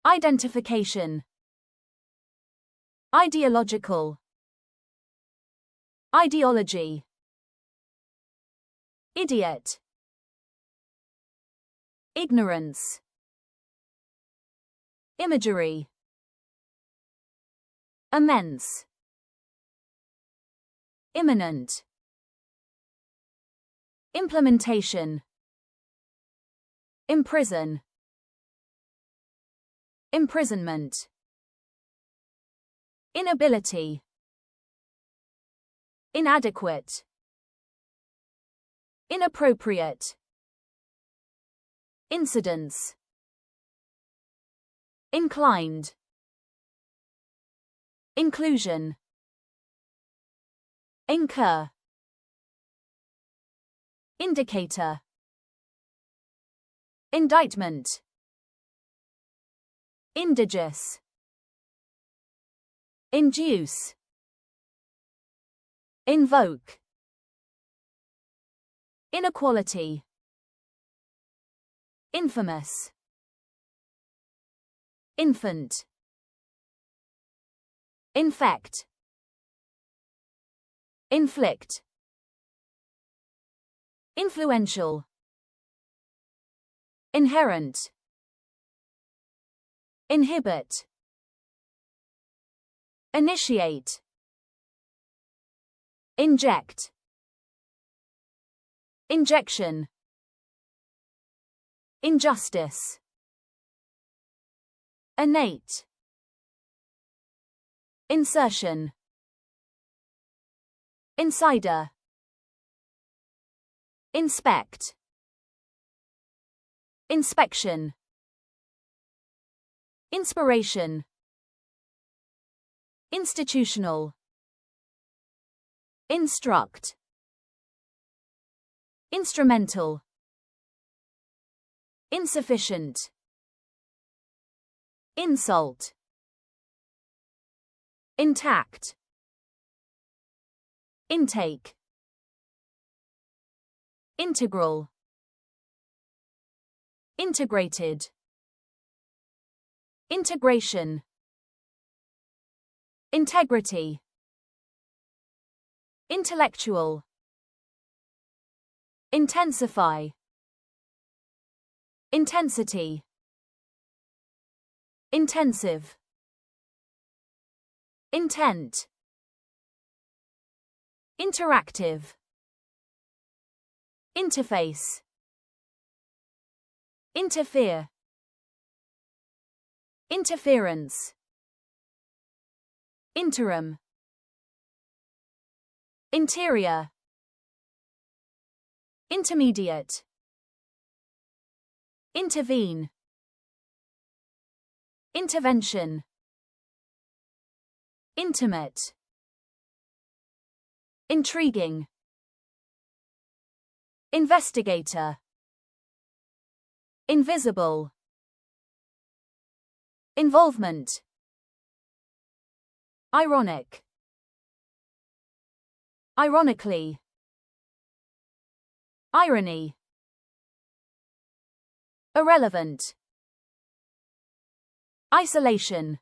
Identification. Ideological. Ideology. Idiot. Ignorance. Imagery. Immense. Imminent. Implementation. Imprison. Imprisonment. Inability. Inadequate. Inappropriate. Incidence. Inclined. Inclusion. Incur. Indicator. Indictment. Indigenous. Induce. Invoke. Inequality. Infamous. Infant. Infect. Inflict. Influential. Inherent. Inhibit. Initiate. Inject. Injection. Injustice. Innate. Insertion. Insider. Inspect. Inspection. Inspiration. Institutional. Instruct. Instrumental. Insufficient. Insult. Intact. Intake. Integral. Integrated. Integration. Integrity. Intellectual. Intensify. Intensity. Intensive. Intent. Interactive. Interface. Interfere. Interference. Interim. Interior. Intermediate. Intervene. Intervention. Intimate. Intriguing. Investigator. Invisible. Involvement. Ironic. Ironically. Irony. Irrelevant. Isolation.